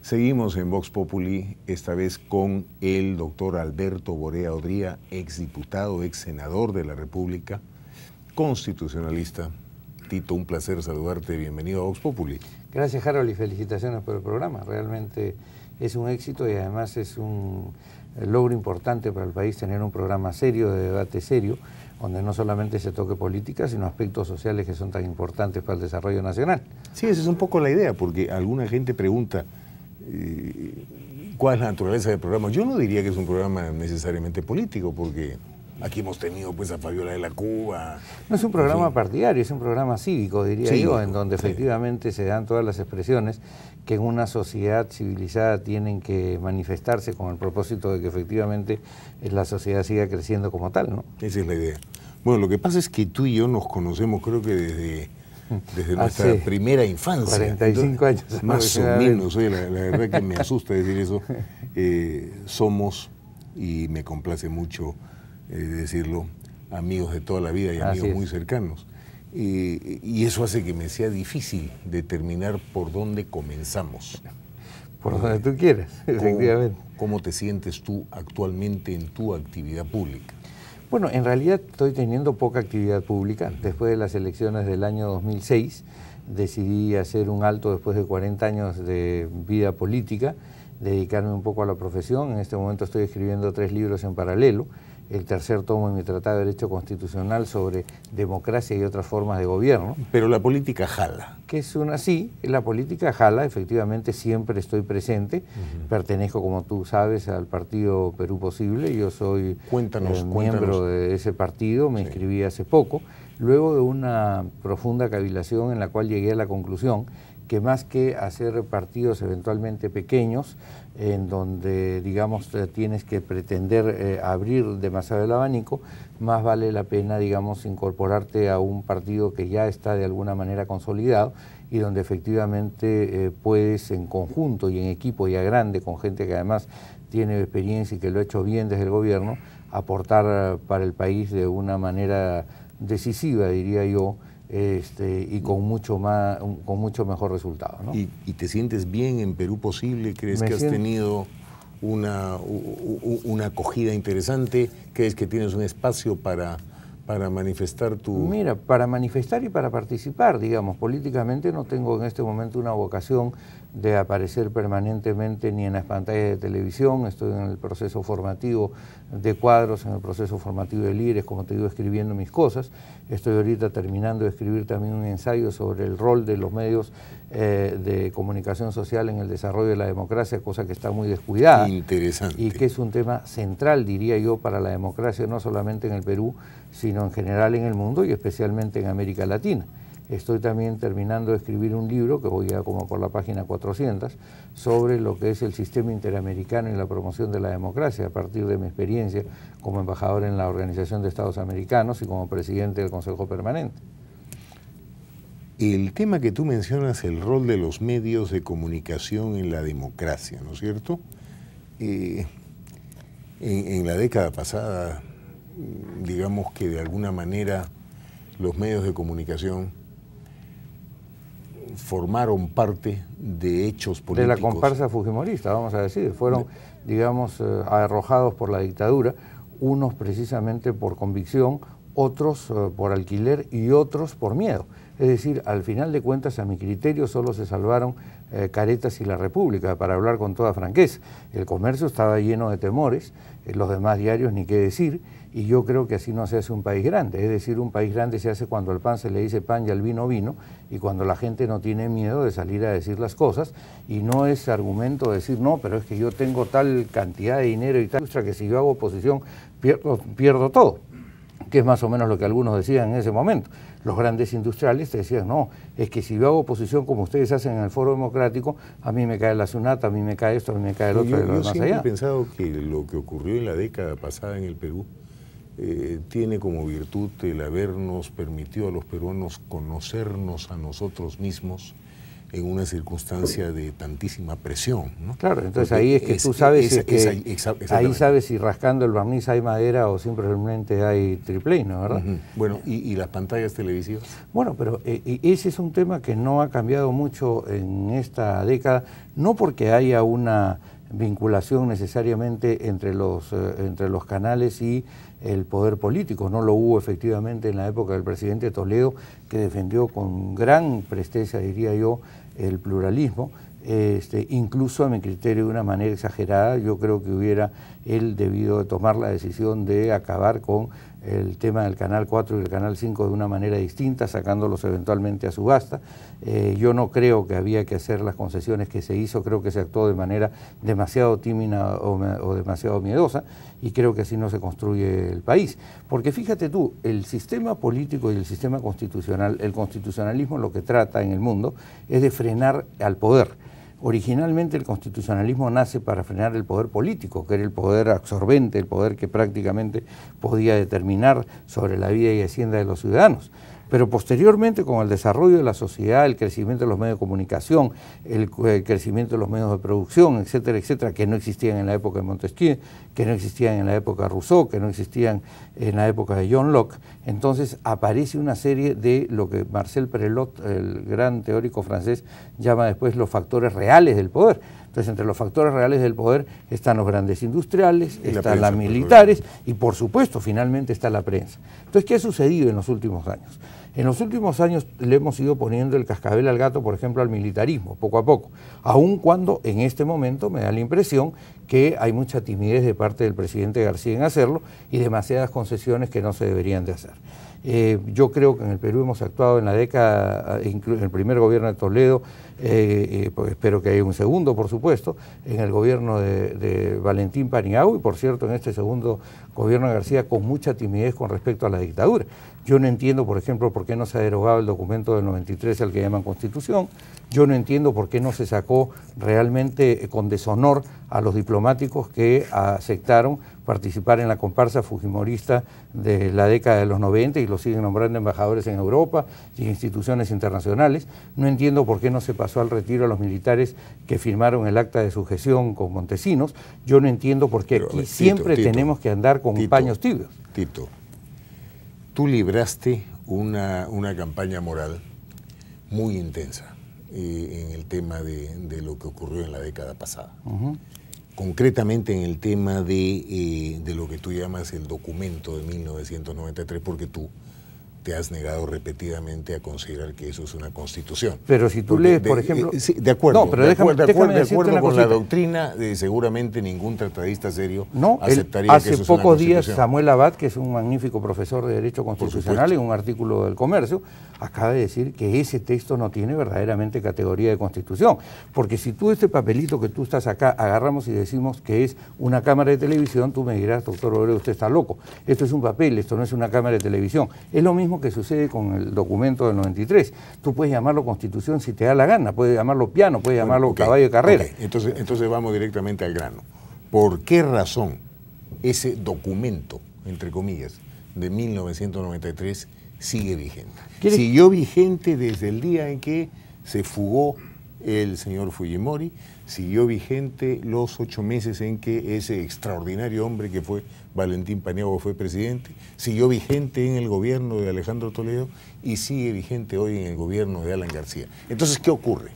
Seguimos en Vox Populi, esta vez con el doctor Alberto Borea Odría, exdiputado, ex senador de la República, constitucionalista. Tito, un placer saludarte, bienvenido a Vox Populi. Gracias, Harold, y felicitaciones por el programa. Realmente es un éxito y además es un logro importante para el país tener un programa serio, de debate serio, donde no solamente se toque política, sino aspectos sociales que son tan importantes para el desarrollo nacional. Sí, esa es un poco la idea, porque alguna gente pregunta cuál es la naturaleza del programa. Yo no diría que es un programa necesariamente político, porque aquí hemos tenido pues a Fabiola de la Cuba. No es un programa partidario, es un programa cívico, diría yo, en donde efectivamente se dan todas las expresiones que en una sociedad civilizada tienen que manifestarse con el propósito de que efectivamente la sociedad siga creciendo como tal, ¿no? Esa es la idea. Bueno, lo que pasa es que tú y yo nos conocemos, creo que desde nuestra primera infancia. 45 años. Más o menos, oye, la verdad que me asusta decir eso. Somos, y me complace mucho decirlo, amigos de toda la vida y amigos muy cercanos. Y eso hace que me sea difícil determinar por dónde comenzamos. Por donde tú quieras, efectivamente. ¿Cómo te sientes tú actualmente en tu actividad pública? Bueno, en realidad estoy teniendo poca actividad pública. Después de las elecciones del año 2006, decidí hacer un alto después de 40 años de vida política, dedicarme un poco a la profesión. En este momento estoy escribiendo 3 libros en paralelo. El tercer tomo en mi Tratado de Derecho Constitucional sobre democracia y otras formas de gobierno. Pero la política jala. Que es sí, la política jala, efectivamente siempre estoy presente. Pertenezco, como tú sabes, al partido Perú Posible. Yo soy miembro de ese partido, me inscribí hace poco, luego de una profunda cavilación en la cual llegué a la conclusión que más que hacer partidos eventualmente pequeños, en donde, digamos, tienes que pretender abrir demasiado el abanico, más vale la pena, digamos, incorporarte a un partido que ya está de alguna manera consolidado y donde efectivamente puedes en conjunto y en equipo ya grande, con gente que además tiene experiencia y que lo ha hecho bien desde el gobierno, aportar para el país de una manera decisiva, diría yo, y con mucho mejor resultado, ¿no? ¿Y te sientes bien en Perú Posible? ¿Crees que has tenido una acogida interesante? ¿Crees que tienes un espacio para manifestar tu...? Mira, para manifestar y para participar, digamos, políticamente no tengo en este momento una vocación de aparecer permanentemente ni en las pantallas de televisión. Estoy en el proceso formativo de Cuadros, en el proceso formativo de Líderes, como te digo, escribiendo mis cosas. Estoy ahorita terminando de escribir también un ensayo sobre el rol de los medios de comunicación social en el desarrollo de la democracia, cosa que está muy descuidada. Interesante. Y que es un tema central, diría yo, para la democracia, no solamente en el Perú, sino en general en el mundo y especialmente en América Latina. Estoy también terminando de escribir un libro, que voy ya como por la página 400, sobre lo que es el sistema interamericano y la promoción de la democracia, a partir de mi experiencia como embajador en la Organización de Estados Americanos y como presidente del Consejo Permanente. El tema que tú mencionas, el rol de los medios de comunicación en la democracia, ¿no es cierto? En la década pasada, digamos que de alguna manera los medios de comunicación formaron parte de hechos políticos. De la comparsa fujimorista, vamos a decir. Fueron, digamos, arrojados por la dictadura, unos precisamente por convicción, otros por alquiler y otros por miedo. Es decir, al final de cuentas, a mi criterio, solo se salvaron Caretas y La República, para hablar con toda franqueza. El comercio estaba lleno de temores, los demás diarios ni qué decir, y yo creo que así no se hace un país grande. Es decir, un país grande se hace cuando al pan se le dice pan y al vino vino, y cuando la gente no tiene miedo de salir a decir las cosas, y no es argumento decir, no, pero es que yo tengo tal cantidad de dinero y tal, que si yo hago oposición pierdo todo, que es más o menos lo que algunos decían en ese momento. Los grandes industriales te decían, no, es que si yo hago oposición como ustedes hacen en el Foro Democrático, a mí me cae la SUNAT, a mí me cae esto, a mí me cae el otro, yo siempre he pensado que lo que ocurrió en la década pasada en el Perú tiene como virtud el habernos permitido a los peruanos conocernos a nosotros mismos en una circunstancia de tantísima presión, ¿no? Claro, entonces ahí es que tú sabes ahí sabes si rascando el barniz hay madera o simplemente hay triple, ¿no? ¿Verdad? Bueno, ¿y las pantallas televisivas? Bueno, pero ese es un tema que no ha cambiado mucho en esta década, no porque haya una vinculación necesariamente entre los canales y el poder político. No lo hubo efectivamente en la época del presidente Toledo, que defendió con gran presteza, diría yo, el pluralismo, incluso a mi criterio de una manera exagerada. Yo creo que hubiera él debido de tomar la decisión de acabar con el tema del Canal 4 y el Canal 5 de una manera distinta, sacándolos eventualmente a subasta. Yo no creo que había que hacer las concesiones que se hizo, creo que se actuó de manera demasiado tímida o demasiado miedosa, y creo que así no se construye el país. Porque fíjate tú, el sistema político y el sistema constitucional, el constitucionalismo lo que trata en el mundo es de frenar al poder. Originalmente el constitucionalismo nace para frenar el poder político, que era el poder absorbente, el poder que prácticamente podía determinar sobre la vida y hacienda de los ciudadanos. Pero posteriormente, con el desarrollo de la sociedad, el crecimiento de los medios de comunicación, el crecimiento de los medios de producción, etcétera, etcétera, que no existían en la época de Montesquieu, que no existían en la época de Rousseau, que no existían en la época de John Locke, entonces aparece una serie de lo que Marcel Prelot, el gran teórico francés, llama después los factores reales del poder. Entonces, entre los factores reales del poder están los grandes industriales, están las militares y, por supuesto, finalmente está la prensa. Entonces, ¿qué ha sucedido en los últimos años? En los últimos años le hemos ido poniendo el cascabel al gato, por ejemplo, al militarismo, poco a poco, aun cuando en este momento me da la impresión que hay mucha timidez de parte del presidente García en hacerlo y demasiadas concesiones que no se deberían de hacer. Yo creo que en el Perú hemos actuado en la década, en el primer gobierno de Toledo, pues espero que haya un segundo, por supuesto, en el gobierno de Valentín Paniagua y, por cierto, en este segundo gobierno de García, con mucha timidez con respecto a la dictadura. Yo no entiendo, por ejemplo, por qué no se ha derogado el documento del 93 al que llaman Constitución. Yo no entiendo por qué no se sacó realmente con deshonor a los diplomáticos que aceptaron participar en la comparsa fujimorista de la década de los 90 y los siguen nombrando embajadores en Europa y instituciones internacionales. No entiendo por qué no se pasó al retiro a los militares que firmaron el acta de sujeción con Montesinos. Yo no entiendo por qué aquí siempre tenemos que andar con paños tibios. Tito, tú libraste una campaña moral muy intensa en el tema de lo que ocurrió en la década pasada. Concretamente en el tema de lo que tú llamas el documento de 1993, porque tú te has negado repetidamente a considerar que eso es una constitución. Pero si tú lees, por ejemplo... Sí, de acuerdo, no, pero de déjame acuerdo con la doctrina, seguramente ningún tratadista serio aceptaría que eso es una constitución. Hace pocos días Samuel Abad, que es un magnífico profesor de Derecho Constitucional, en un artículo del Comercio, acaba de decir que ese texto no tiene verdaderamente categoría de constitución. Porque si tú este papelito que tú estás acá agarramos y decimos que es una cámara de televisión, tú me dirás, doctor Obrero, usted está loco. Esto es un papel, esto no es una cámara de televisión. Es lo mismo que sucede con el documento del 93. Tú puedes llamarlo constitución si te da la gana, puedes llamarlo piano, puedes llamarlo caballo de carrera. Entonces vamos directamente al grano. ¿Por qué razón ese documento, entre comillas, de 1993 sigue vigente? Siguió vigente desde el día en que se fugó el señor Fujimori, siguió vigente los 8 meses en que ese extraordinario hombre que fue Valentín Paniagua fue presidente, siguió vigente en el gobierno de Alejandro Toledo y sigue vigente hoy en el gobierno de Alan García. Entonces, ¿qué ocurre?